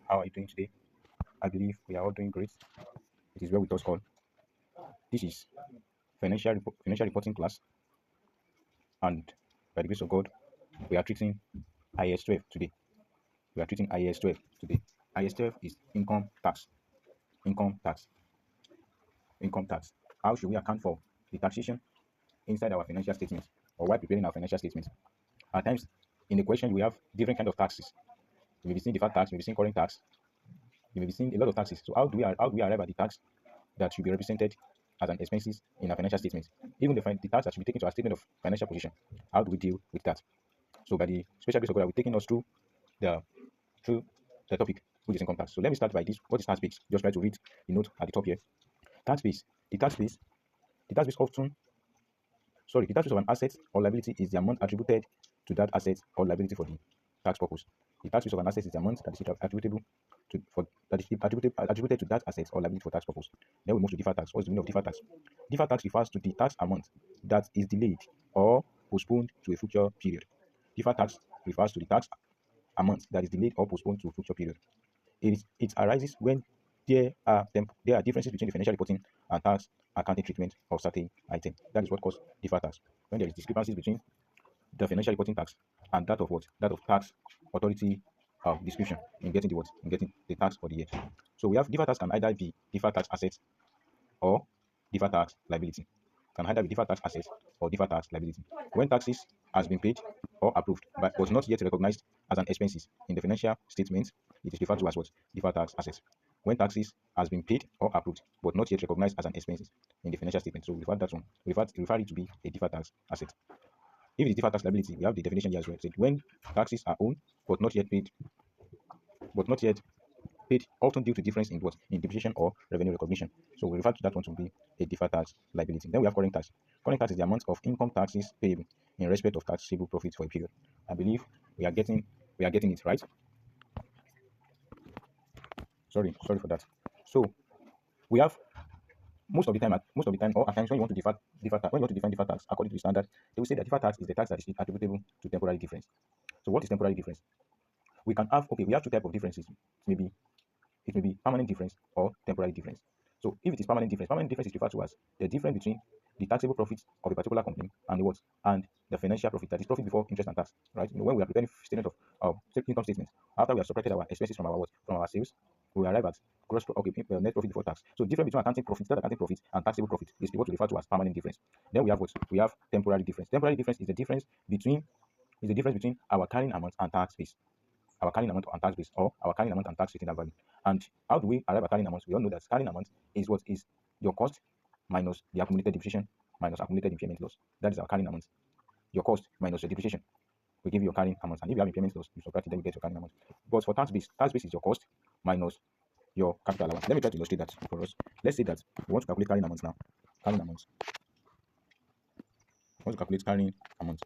How are you doing today? I believe we are all doing great. It is well with us all. This is financial reporting class, and by the grace of God, we are treating IS 12 today. We are treating IS 12 today. IS 12 is income tax. Income tax. Income tax. How should we account for the taxation inside our financial statement or while preparing our financial statement? At times, in the question, we have different kind of taxes. You may be seeing deferred tax, you may be seeing current tax, you may be seeing a lot of taxes. So how do we arrive at the tax that should be represented as an expenses in our financial statement? Even the tax that should be taken to our statement of financial position. How do we deal with that? So by the special grace of God, I will be taking us the through the topic, which is income tax. So let me start by this. What is tax base? Just try to read the note at the top here. Tax base. The tax base. The tax base often the tax base of an asset or liability is the amount attributed to that asset or liability for the tax purpose. The tax base of an asset is the amount that is attributable attributed to that asset or liability for tax purpose. Then we move to deferred tax. What's the meaning of deferred tax? Deferred tax refers to the tax amount that is delayed or postponed to a future period. Deferred tax refers to the tax amount that is delayed or postponed to a future period. It arises when there are differences between the financial reporting and tax accounting treatment of certain items. That is what causes deferred tax. When there is discrepancies between the financial reporting tax and that of what? That of tax authority description in getting the what? In getting the tax for the year. So we have deferred tax can either be deferred tax assets or deferred tax liability. Can either be deferred tax assets or deferred tax liability. When taxes has been paid or approved but was not yet recognized as an expenses in the financial statement, it is referred to as what? Deferred tax assets. When taxes has been paid or approved but not yet recognized as an expenses in the financial statement, so we refer it to be a deferred tax asset. If it is deferred tax liability, we have the definition here as well. It said when taxes are owed but not yet paid, often due to difference in what? In depreciation or revenue recognition. So we refer to that one to be a deferred tax liability. Then we have current tax. Current tax is the amount of income taxes payable in respect of taxable profits for a period. I believe we are getting it right. Sorry for that. So we have most of the time, or at times when you want to when you want to define deferred tax according to the standard, they will say that deferred tax is the tax that is attributable to temporary difference. So what is temporary difference? We have two types of differences. It may be permanent difference or temporary difference. So if it is permanent difference is referred to as the difference between the taxable profits of a particular company and the what? And the financial profit, that is profit before interest and tax, right? When we are preparing statement of income statement, after we have separated our expenses from our what? From our sales, we arrive at net profit before tax. So difference between accounting profit and taxable profit is what we refer to as permanent difference. Then we have what? We have temporary difference. Temporary difference is the difference between our carrying amount and tax base. Our carrying amount and tax base, or our carrying amount and tax retained value. And how do we arrive at carrying amount? We all know that carrying amount is what is your cost minus the accumulated depreciation minus accumulated impairment loss. That is our carrying amount. Your cost minus your depreciation will give you your carrying amount. And if you have impairment loss, you subtract it, then you get your carrying amount. But for tax base is your cost minus your capital allowance. Let me try to illustrate that for us. Let's say that we want to calculate carrying amount now. Carrying amount. We want to calculate carrying amount.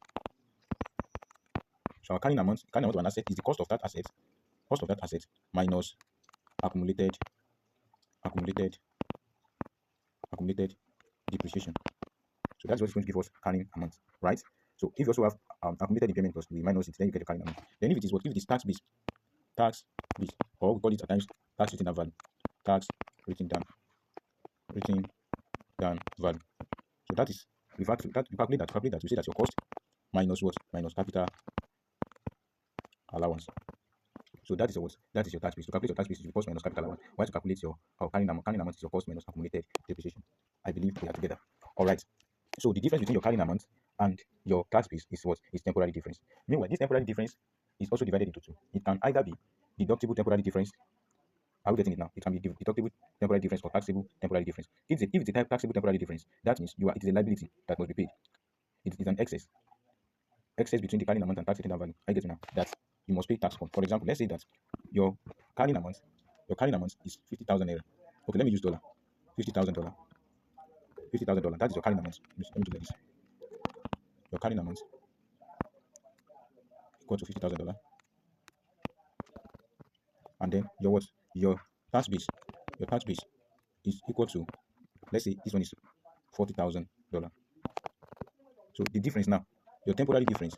So our carrying amount of an asset is the cost of that asset minus accumulated accumulated accumulated depreciation. So that's what's going to give us carrying amount, right? So if you also have accumulated impairment loss, we minus it, then you get your carrying amount. Then if it is tax base, or we call it at times tax written down value, tax written down value. So that is referred to that. You calculate that. We say that's your cost minus what? Minus capital allowance. So that is your tax base. To calculate your tax base is your cost minus capital allowance. Why to calculate your carrying amount is your cost minus accumulated depreciation. I believe we are together. All right. So the difference between your carrying amount and your tax base is what? Is temporary difference. Meanwhile, this temporary difference is also divided into two. It can either be deductible temporary difference. Are we getting it now? It can be deductible temporary difference or taxable temporary difference. If it's a taxable temporary difference, that means it is a liability that must be paid. It is an excess between the carrying amount and tax retained value. I get it now. That you must pay tax on. For example, let's say that your carrying amount is 50,000 naira. Okay, let me use dollar. $50,000. $50,000. That is your carrying amount. Let me do this. Your carrying amount equal to $50,000, and then your what? Your tax base. Your tax base is equal to, let's say this one is $40,000. So the difference now, your temporary difference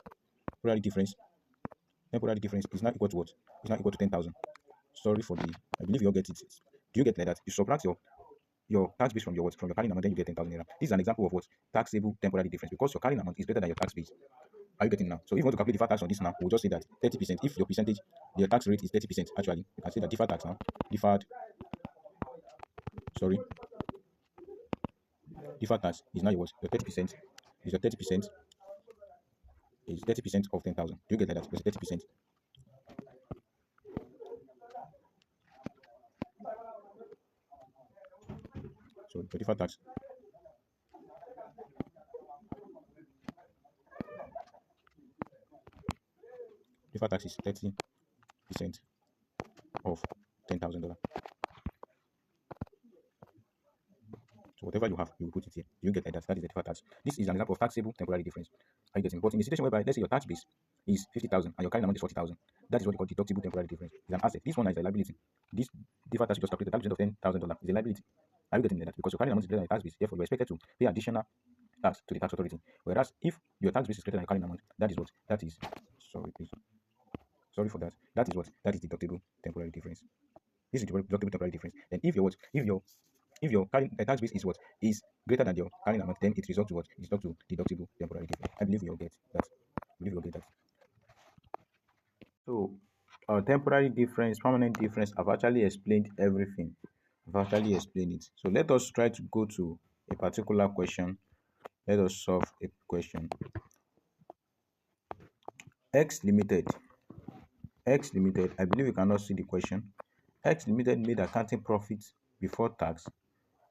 is now equal to what? It's now equal to 10,000. sorry for the, I believe you all get it. Do you get like that? You subtract your tax base from your what, from your carrying amount, then you get 10,000 naira. This is an example of what taxable temporary difference, because your carrying amount is greater than your tax base. Are you getting now? So if you want to calculate deferred tax on this now, we'll just say that 30%. If your percentage, your tax rate is 30%, actually, you can say that deferred tax now, sorry, deferred tax is now your what? Your 30% is your 30% is 30% of 10,000. Do you get like that? Because 30%. So the deferred tax is 30% of $10,000. So whatever you have, you will put it here. You get like that. That is the deferred tax. This is an example of taxable temporary difference. Are you getting? But in a situation whereby, let's say your tax base is 50,000 and your carrying amount is 40,000, that is what we call deductible temporary difference. It's an asset. This one is a liability. This deferred tax you just calculated, that percent of $10,000 is a liability. Are you getting that? Because your carrying amount is greater than your tax base, therefore you are expected to pay additional tax to the tax authority. Whereas if your tax base is greater than your carrying amount, that is what? That is, sorry please. Sorry for that. That is what? That is deductible temporary difference. This is deductible temporary difference. And if your what? If your carrying tax base is what? Is greater than your carrying amount, then it results to what? It results to deductible temporary difference. I believe you'll get that. I believe you'll get that. So temporary difference, permanent difference, I've actually explained everything. I've actually explained it. So let us try to go to a particular question. Let us solve a question. X Limited. X Limited, I believe you cannot see the question. X Limited made accounting profits before tax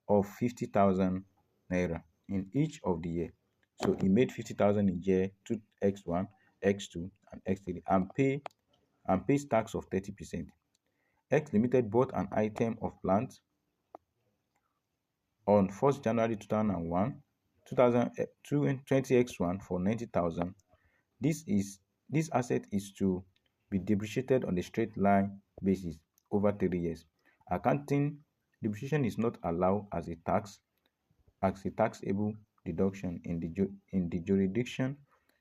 of 50,000 naira in each of the year. So he made 50,000 in year to X1, X2, and X3 and pays tax of 30%. X Limited bought an item of plant on 1st January 2001, 2020X1 for 90,000. This asset is to be depreciated on a straight line basis over 3 years. Accounting depreciation is not allowed as a taxable deduction in the jurisdiction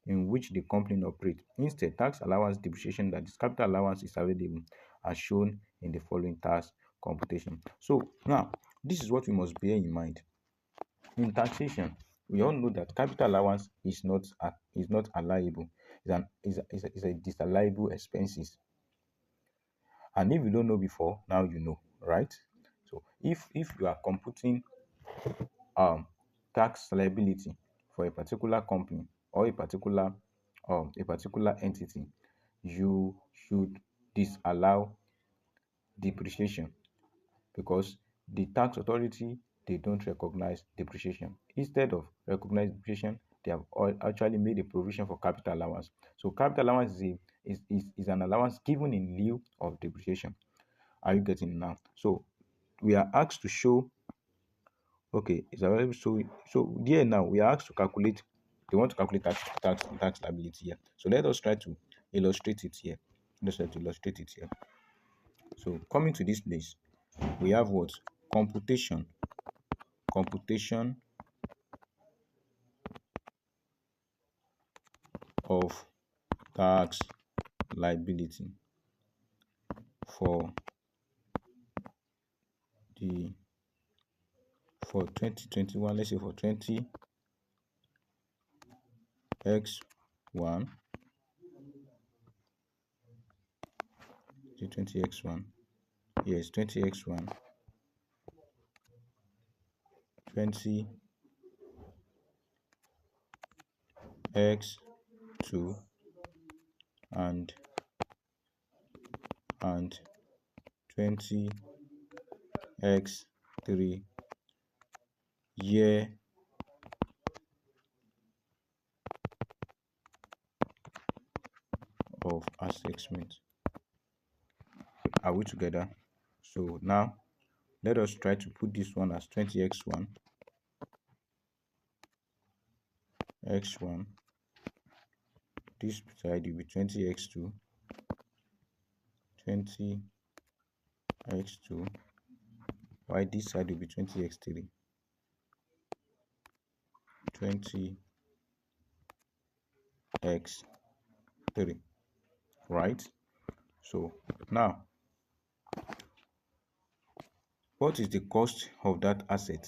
in which the company operates. Instead, tax allowance depreciation, that is capital allowance, is available as shown in the following tax computation. So now, this is what we must bear in mind. In taxation, we all know that capital allowance is not allowable. It's a disallowable expenses. And if you don't know before, now you know, right? So if you are computing tax liability for a particular company or a particular entity, you should disallow depreciation, because the tax authority, they don't recognize depreciation. Instead of recognize depreciation, they have actually made a provision for capital allowance. So capital allowance is an allowance given in lieu of depreciation. Are you getting now? So we are asked to show, okay, it's available. So here now we are asked to calculate. They want to calculate tax liability here. So let us try to illustrate it here. Let's try to illustrate it here. So coming to this place, we have what? Computation of tax liability for 2021. Let's say for 20x1, 20x1, yes, 20x1, 20x2, and 20x3 year of assessment. Are we together? So now let us try to put this one as 20x1, x1. This side will be 20x2, 20x2, while this side will be 20x3, 20x3, right? So now What is the cost of that asset?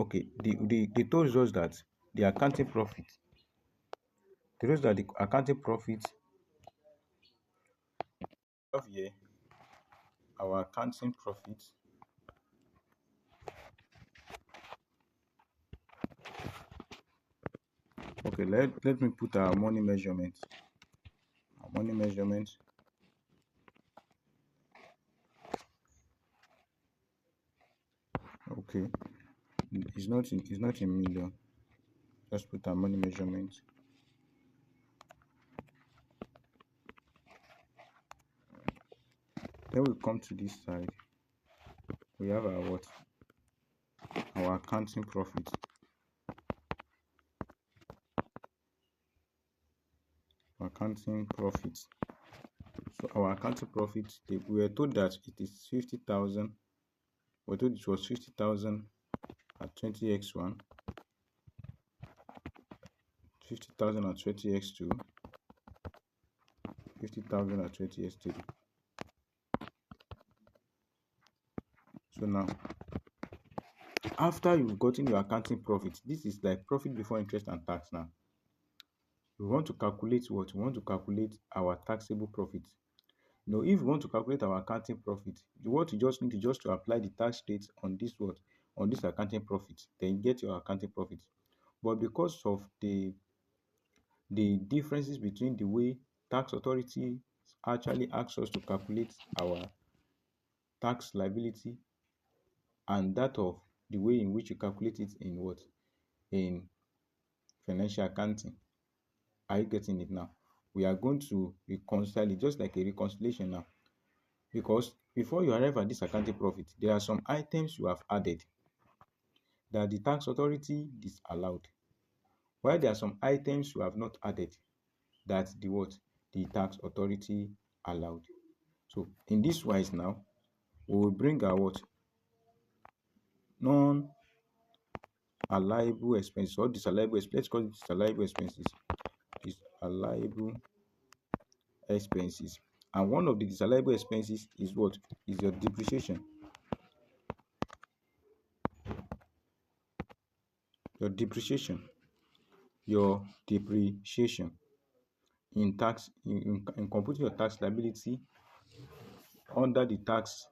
Okay, they told us that the accounting profit. They told us that the accounting profit of here, our accounting profit. Okay, let me put our money measurement. Our money measurement. Okay, it's not in million. Just put our money measurement. Then we come to this side. We have our what? Our accounting profit. Accounting profit. So our accounting profit, we were told that it is 50,000. We were told it was 50,000 at 20x1, 50,000 at 20x2, 50,000 at 20x3. So now, after you've gotten your accounting profit, this is like profit before interest and tax now. We want to calculate what? We want to calculate our taxable profit. Now, if we want to calculate our accounting profit, what you just need to apply the tax rate on this what? On this accounting profit, then you get your accounting profit. But because of the differences between the way tax authority actually asks us to calculate our tax liability and that of the way in which you calculate it in what? In financial accounting. Are you getting it now? We are going to reconcile it just like a reconciliation now. Because before you arrive at this accounting profit, there are some items you have added that the tax authority disallowed. While there are some items you have not added that the what? The tax authority allowed. So in this wise now, we will bring our what? Non-allowable expenses or disallowable expenses. Let's call it disallowable expenses. Disallowable expenses. And one of the disallowable expenses is what? Is your depreciation. Your depreciation. Your depreciation. In computing your tax liability under the tax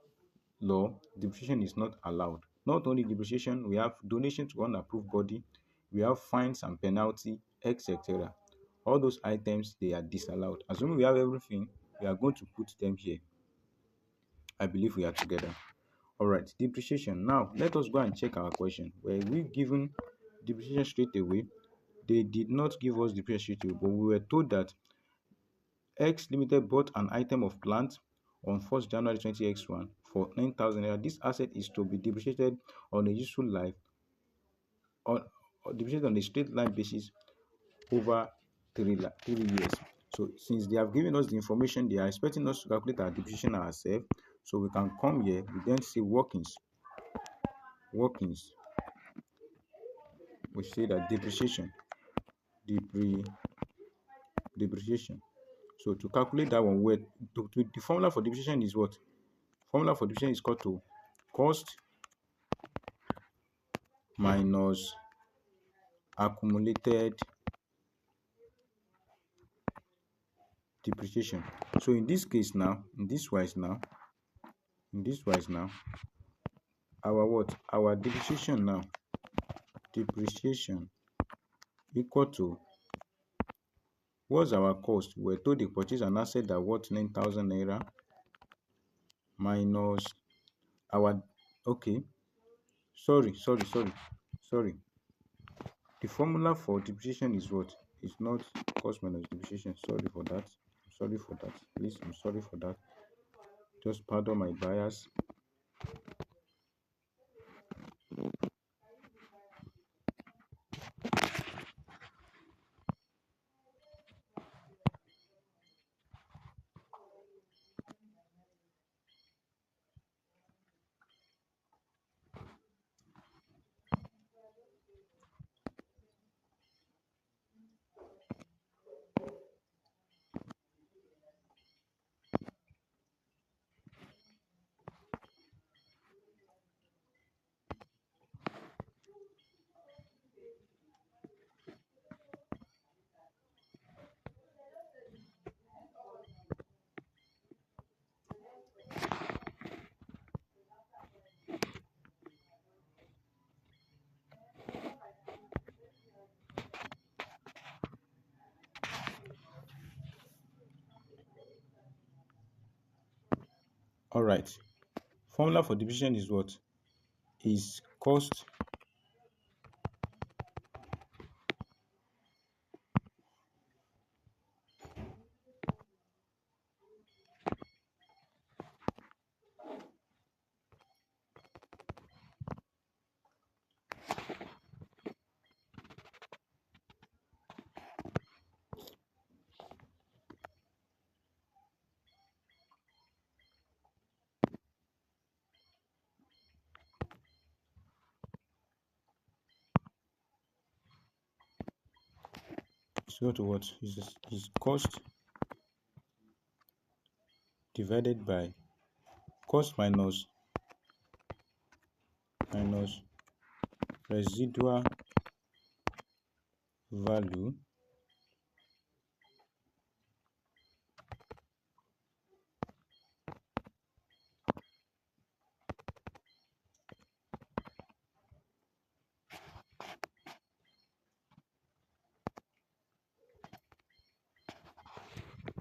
law, depreciation is not allowed. Not only depreciation, we have donation to unapproved body, we have fines and penalty, etc. All those items, they are disallowed. Assuming we have everything, we are going to put them here. I believe we are together. All right, depreciation. Now, let us go and check our question. Were we given depreciation straight away? They did not give us depreciation straight away, but we were told that X Limited bought an item of plant on 1st January 20x1 for 9,000 naira. This asset is to be depreciated on a useful life, or depreciated on a straight line basis over 3 years. So since they have given us the information, they are expecting us to calculate our depreciation ourselves. So we can come here, we then say workings. Workings. We say that depreciation. Depreciation. So to calculate that one, the formula for depreciation is what? Formula for depreciation is equal to cost minus accumulated depreciation. So in this case now, in this wise now, our what? Our depreciation now, depreciation equal to, what's our cost? We're told they purchase an asset that worth 9,000 naira minus our, okay, sorry. The formula for depreciation is what? It's not cost minus depreciation. Sorry for that. Please, I'm sorry for that. Just pardon my bias. All right. Formula for depreciation is what? Is cost is equal to what? Is cost divided by cost minus residual value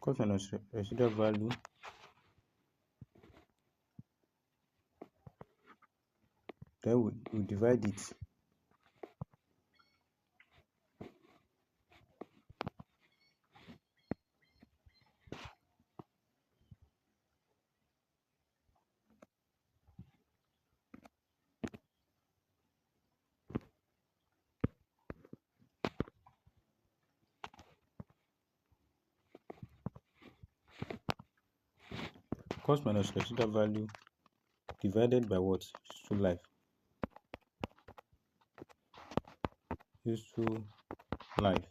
cost minus residual value then we divide it cost minus residual value divided by what? Useful life. Useful life.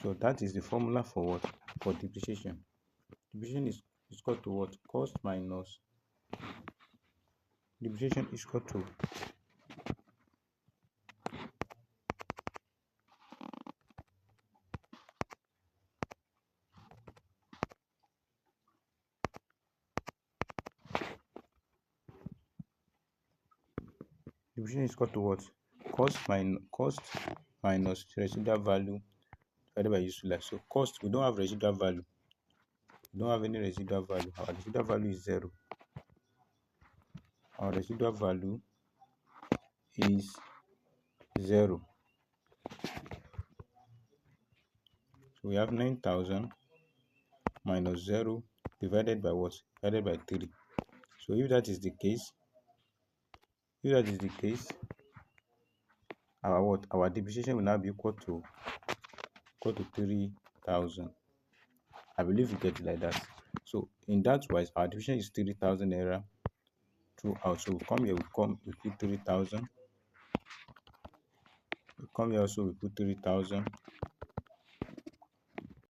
So that is the formula for what? For depreciation. Depreciation is equal to what? Cost minus depreciation is equal to depreciation is equal to what? Cost minus residual value divided by useful life. So cost, we don't have residual value. We don't have any residual value. Our residual value is 0. Our residual value is 0. So we have 9,000 minus 0 divided by what? Divided by 3. So if that is the case, our what? Our depreciation will now be equal to 3,000. I believe you get it like that. So in that wise, our depreciation is 3,000 naira throughout. So we come here, we put 3,000. We come here also, we put 3,000.